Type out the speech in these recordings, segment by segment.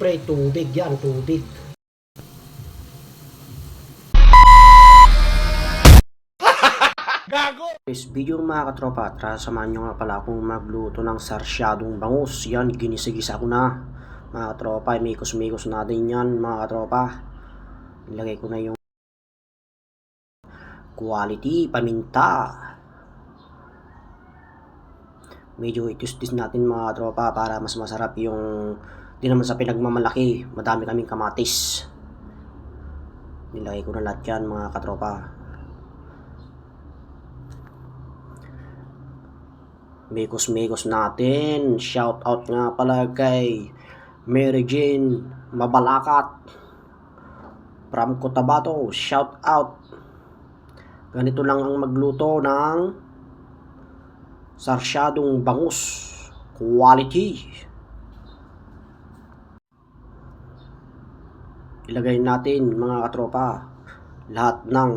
Siyempre, tubig yan, tubig. This video mga katropa, tara samahan nyo nga pala akong magluto ng sarsyadong bangus. Yan, ginisigisa ko na mga katropa, mikos-mikos natin yan mga katropa. Ilagay ko na yung quality paminta. Medyo itis-tis natin mga katropa para mas masarap yung, di naman sa pinagmamalaki, madami kaming kamatis. Nilagay ko na lahat yan mga katropa. Mikos-mikos natin. Shout out nga pala kay Mary Jane Mabalakat from Cotabato. Shout out. Ganito lang ang magluto ng sarsyadong bangus. Quality. Ilagay natin mga katropa lahat ng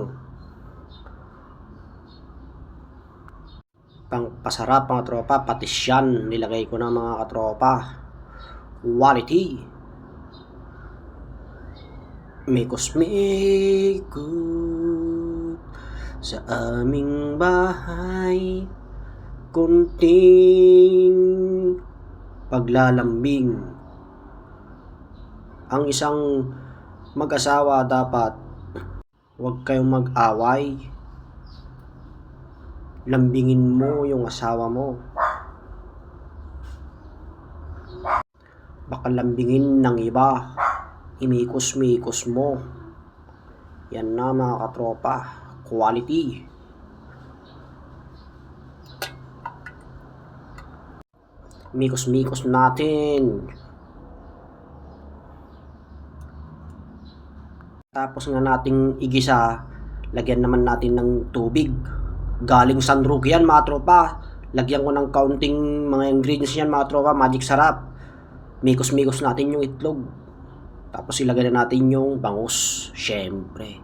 pangpasarap mga tropa, patis yan nilagay ko na mga katropa. Quality. Mikos-mikos sa aming bahay, kunting paglalambing. Ang isang mag-asawa dapat huwag kayong mag-away. Lambingin mo yung asawa mo. Baka lambingin ng iba. Imikos-mikos mo. Yan na mga katropa. Quality. Mikos-mikos natin. Tapos nga nating igisa, lagyan naman natin ng tubig. Galing San Roque yan mga tropa. Lagyan ko ng kaunting mga ingredients yan mga tropa. Magic sarap. Mikos-mikos natin yung itlog. Tapos ilagay na natin yung bangus. Syempre.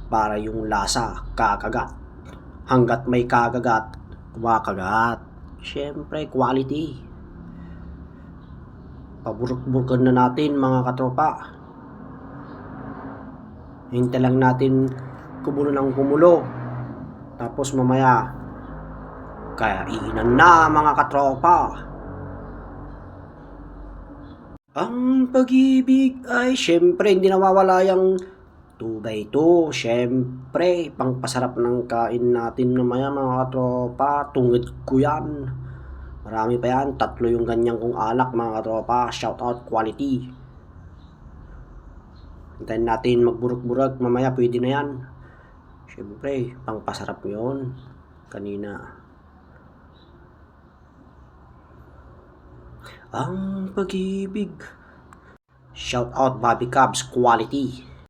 Para yung lasa kakagat. Hanggat may kakagat, kumakagat. Syempre, quality. Paburuk-burukan na natin mga katropa. Hintay lang natin kumulo ng kumulo. Tapos mamaya kainan na mga katropa. Ang pag-ibig ay syempre hindi nawawala yung 2x2. Syempre pangpasarap ng kain natin mamaya mga katropa. Tungit ko yan. Marami pa yan. 3 yung ganyan kong alak mga katropa. Shout out quality. Hintayin natin magburuk-buruk. Mamaya pwede na yan. Siyempre, pangpasarap yun. Kanina. Ang pag-ibig. Shout out Bobby Cubs. Quality.